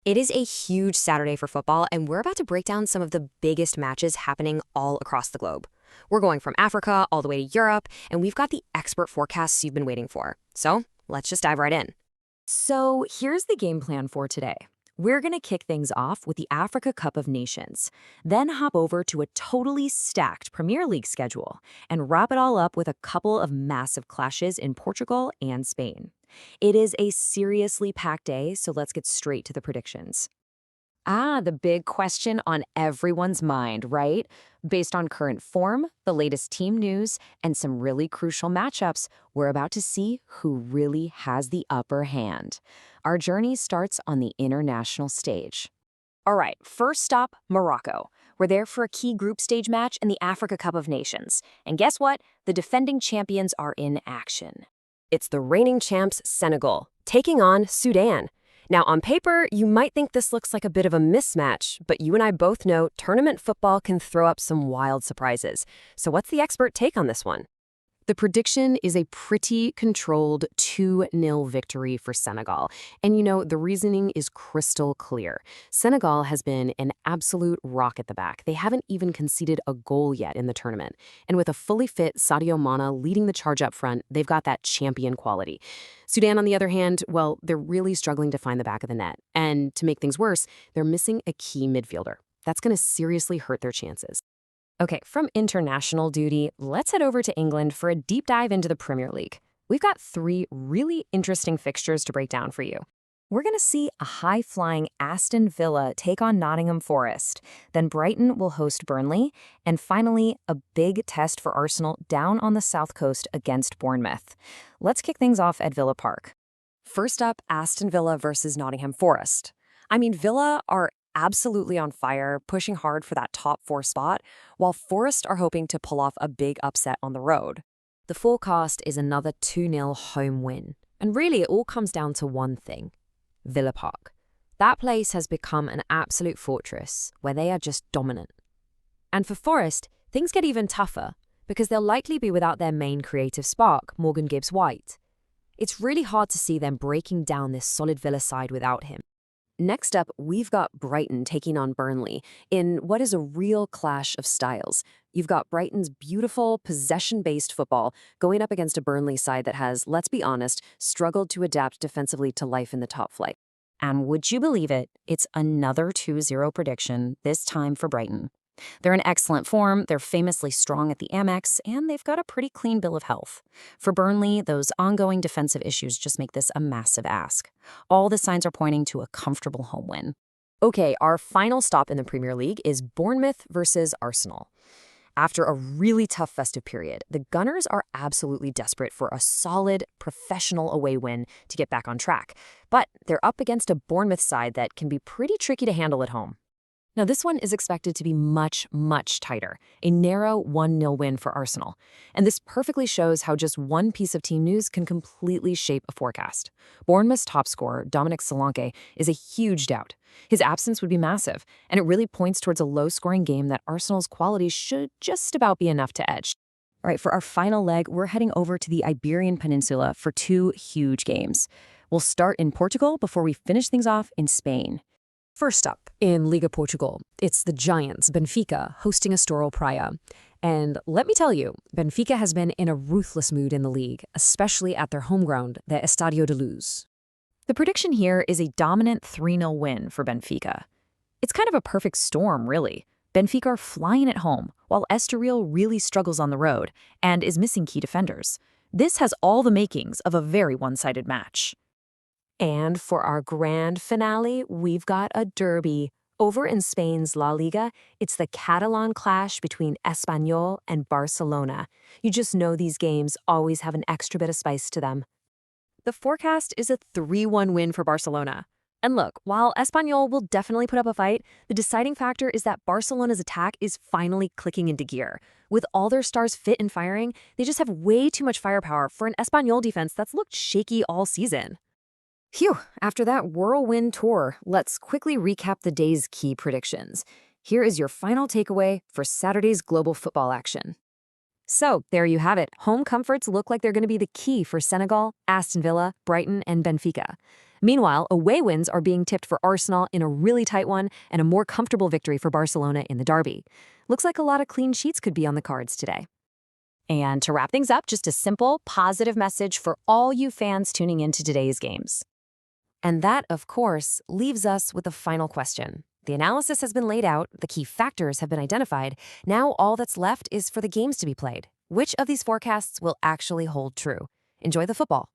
It is a huge Saturday for football, and we're about to break down some of the biggest matches happening all across the globe. We're going from Africa all the way to Europe, and we've got the expert forecasts you've been waiting for. So let's just dive right in. So here's the game plan for today. We're going to kick things off with the Africa Cup of Nations, then hop over to a totally stacked Premier League schedule, and wrap it all up with a couple of massive clashes in Portugal and Spain. It is a seriously packed day, so let's get straight to the predictions. The big question on everyone's mind, right? Based on current form, the latest team news, and some really crucial matchups, we're about to see who really has the upper hand. Our journey starts on the international stage. All right, first stop, Morocco. We're there for a key group stage match in the Africa Cup of Nations. And guess what? The defending champions are in action. It's the reigning champs, Senegal, taking on Sudan. Now, on paper, you might think this looks like a bit of a mismatch, but you and I both know tournament football can throw up some wild surprises. So what's the expert take on this one? The prediction is a pretty controlled 2-0 victory for Senegal. And the reasoning is crystal clear. Senegal has been an absolute rock at the back. They haven't even conceded a goal yet in the tournament. And with a fully fit Sadio Mane leading the charge up front, they've got that champion quality. Sudan, on the other hand, well, they're really struggling to find the back of the net. And to make things worse, they're missing a key midfielder. That's going to seriously hurt their chances. Okay, from international duty, let's head over to England for a deep dive into the Premier League. We've got 3 really interesting fixtures to break down for you. We're going to see a high-flying Aston Villa take on Nottingham Forest. Then Brighton will host Burnley. And finally, a big test for Arsenal down on the south coast against Bournemouth. Let's kick things off at Villa Park. First up, Aston Villa versus Nottingham Forest. Villa are absolutely on fire, pushing hard for that top 4 spot, while Forest are hoping to pull off a big upset on the road. The forecast is another 2-0 home win. And really, it all comes down to one thing: Villa Park. That place has become an absolute fortress where they are just dominant. And for Forest, things get even tougher because they'll likely be without their main creative spark, Morgan Gibbs-White. It's really hard to see them breaking down this solid Villa side without him. Next up, we've got Brighton taking on Burnley in what is a real clash of styles. You've got Brighton's beautiful, possession-based football going up against a Burnley side that has, let's be honest, struggled to adapt defensively to life in the top flight. And would you believe it, it's another 2-0 prediction, this time for Brighton. They're in excellent form, they're famously strong at the Amex, and they've got a pretty clean bill of health. For Burnley, those ongoing defensive issues just make this a massive ask. All the signs are pointing to a comfortable home win. Okay, our final stop in the Premier League is Bournemouth versus Arsenal. After a really tough festive period, the Gunners are absolutely desperate for a solid, professional away win to get back on track. But they're up against a Bournemouth side that can be pretty tricky to handle at home. Now, this one is expected to be much, much tighter, a narrow 1-0 win for Arsenal. And this perfectly shows how just one piece of team news can completely shape a forecast. Bournemouth's top scorer, Dominic Solanke, is a huge doubt. His absence would be massive, and it really points towards a low-scoring game that Arsenal's qualities should just about be enough to edge. All right, for our final leg, we're heading over to the Iberian Peninsula for 2 huge games. We'll start in Portugal before we finish things off in Spain. First up, in Liga Portugal, it's the giants, Benfica, hosting Estoril Praia. And let me tell you, Benfica has been in a ruthless mood in the league, especially at their home ground, the Estádio da Luz. The prediction here is a dominant 3-0 win for Benfica. It's kind of a perfect storm, really. Benfica are flying at home, while Estoril really struggles on the road and is missing key defenders. This has all the makings of a very one-sided match. And for our grand finale, we've got a derby. Over in Spain's La Liga, it's the Catalan clash between Espanyol and Barcelona. You just know these games always have an extra bit of spice to them. The forecast is a 3-1 win for Barcelona. And look, while Espanyol will definitely put up a fight, the deciding factor is that Barcelona's attack is finally clicking into gear. With all their stars fit and firing, they just have way too much firepower for an Espanyol defense that's looked shaky all season. Phew, after that whirlwind tour, let's quickly recap the day's key predictions. Here is your final takeaway for Saturday's global football action. So, there you have it. Home comforts look like they're going to be the key for Senegal, Aston Villa, Brighton, and Benfica. Meanwhile, away wins are being tipped for Arsenal in a really tight one and a more comfortable victory for Barcelona in the derby. Looks like a lot of clean sheets could be on the cards today. And to wrap things up, just a simple, positive message for all you fans tuning into today's games. And that, of course, leaves us with a final question. The analysis has been laid out, the key factors have been identified. Now all that's left is for the games to be played. Which of these forecasts will actually hold true? Enjoy the football.